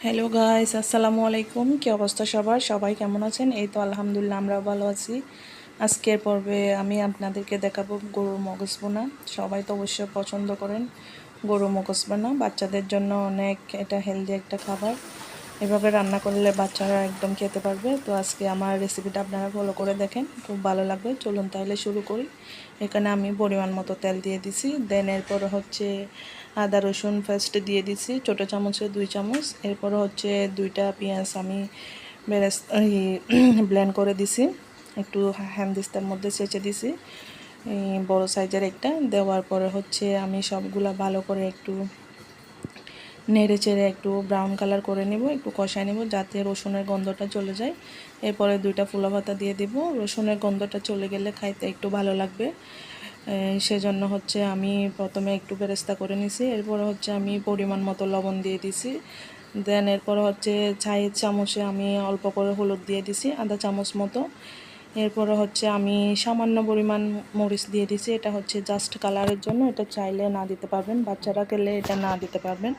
Hello guys, আসসালামু আলাইকুম। কি অবস্থা সবার? সবাই কেমন আছেন? এই তো আলহামদুলিল্লাহ আমরা ভালো আছি। আজকের পর্বে আমি আপনাদেরকে দেখাবো গরুর মগজ বোনা। সবাই তো অবশ্যই পছন্দ করেন গরুর মগজ বোনা। বাচ্চাদের জন্য অনেক এটা হেলদি একটা খাবার। এভাবে রান্না করলে বাচ্চারা একদম খেতে পারবে। তো আজকে আমার রেসিপিটা আপনারা ফলো করে দেখেন, খুব ভালো লাগবে। চলুন তাহলে শুরু করি। এখানে আমি পরিমাণ মতো তেল দিয়ে দিছি। দেন এরপর হচ্ছে আদা রসুন পেস্ট দিয়ে দিছি ছোটো চামচে 2 চামচ। এরপর হচ্ছে 2টা পেঁয়াজ আমি ব্লেন্ড করে দিছি, একটু হ্যান্দিস্তার মধ্যে ছেঁচে দিছি বড় সাইজের একটা। দেওয়ার পরে হচ্ছে আমি সবগুলা ভালো করে একটু নেড়ে চেড়ে একটু ব্রাউন কালার করে নেব, একটু কষায় নেব যাতে রসুনের গন্ধটা চলে যায়। এরপরে 2টা ফুলা পাতা দিয়ে দেব। রসুনের গন্ধটা চলে গেলে খাইতে একটু ভালো লাগবে, সেজন্য হচ্ছে আমি প্রথমে একটু বেরেস্তা করে নিছি। এরপরে হচ্ছে আমি পরিমাণ মতো লবণ দিয়ে দিছি। দেন এরপর হচ্ছে চায়ের চামচে আমি অল্প করে হলুদ দিয়ে দিছি, আধা চামচ মতো। এরপরে হচ্ছে আমি সামান্য পরিমাণ মরিচ দিয়ে দিছি, এটা হচ্ছে জাস্ট কালারের জন্য। এটা চাইলে না দিতে পারবেন, বাচ্চারা খেলে এটা না দিতে পারবেন।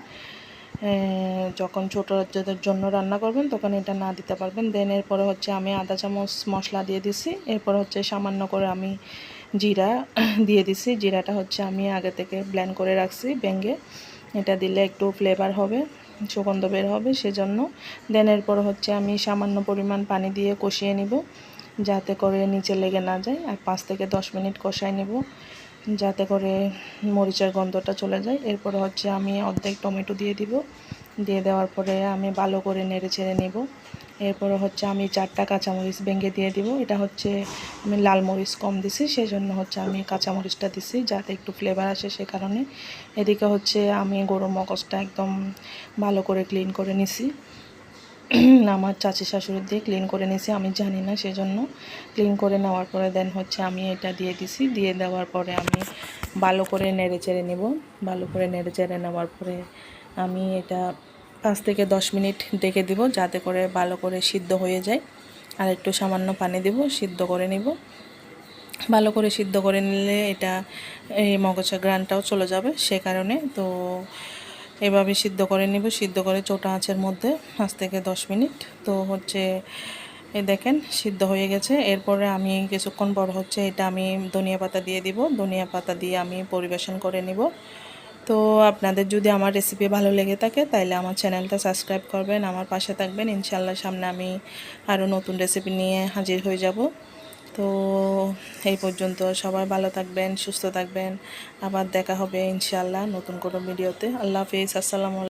যখন ছোটদের জন্য রান্না করবেন তখন এটা না দিতে পারবেন। দেন এরপরে হচ্ছে আমি আধা চামচ মশলা দিয়ে দিছি। এরপর হচ্ছে সামান্য করে আমি জিরা দিয়ে দিছি। জিরাটা হচ্ছে আমি আগে থেকে ব্লেন্ড করে রাখছি ভেঙে, এটা দিলে একটু ফ্লেভার হবে, সুগন্ধ বের হবে সেজন্য। দেন এরপর হচ্ছে আমি সামান্য পরিমাণ পানি দিয়ে কষিয়ে নিব যাতে করে নিচে লেগে না যায়। আর 5 থেকে 10 মিনিট কষাই নেব যাতে করে মরিচের গন্ধটা চলে যায়। এরপর হচ্ছে আমি অর্ধেক টমেটো দিয়ে দিব। দিয়ে দেওয়ার পরে আমি ভালো করে নেড়ে ছেড়ে নেব। এরপরে হচ্ছে আমি 4টা কাঁচামরিচ ভেঙে দিয়ে দিব। এটা হচ্ছে আমি লাল মরিচ কম দিছি, সেজন্য হচ্ছে আমি কাঁচামরিচটা দিছি যাতে একটু ফ্লেভার আসে সে কারণে। এদিকে হচ্ছে আমি গরুর মগজটা একদম ভালো করে ক্লিন করে নিছি। আমার চাচি শাশুড়ি দিয়ে ক্লিন করে নিয়েছি, আমি জানি না সেজন্য। ক্লিন করে নেওয়ার পরে দেন হচ্ছে আমি এটা দিয়ে দিছি। দিয়ে দেওয়ার পরে আমি ভালো করে নেড়ে চেড়ে নেব। ভালো করে নেড়ে চেড়ে নেওয়ার পরে আমি এটা 5 থেকে 10 মিনিট ডেকে দিব যাতে করে ভালো করে সিদ্ধ হয়ে যায়। আর একটু সামান্য পানি দেব, সিদ্ধ করে নেব। ভালো করে সিদ্ধ করে নিলে এটা এই মগজের গ্রানটাও চলে যাবে সে কারণে। তো এভাবে সিদ্ধ করে নিব, সিদ্ধ করে ছোটো আঁচের মধ্যে 5 থেকে 10 মিনিট। তো হচ্ছে এই দেখেন সিদ্ধ হয়ে গেছে। এরপরে আমি কিছুক্ষণ পর হচ্ছে এটা আমি ধনিয়া পাতা দিয়ে দিব। ধনিয়া পাতা দিয়ে আমি পরিবেশন করে নিব। তো আপনাদের যদি আমার রেসিপি ভালো লেগে থাকে তাহলে আমার চ্যানেলটা সাবস্ক্রাইব করবেন, আমার পাশে থাকবেন। ইনশাআল্লাহ সামনে আমি আরও নতুন রেসিপি নিয়ে হাজির হয়ে যাব। তো এই পর্যন্ত সবাই ভালো থাকবেন, সুস্থ থাকবেন। আবার দেখা হবে ইনশাআল্লাহ নতুন কোনো ভিডিওতে। আল্লাহ হাফিজ, আসসালামু আলাইকুম।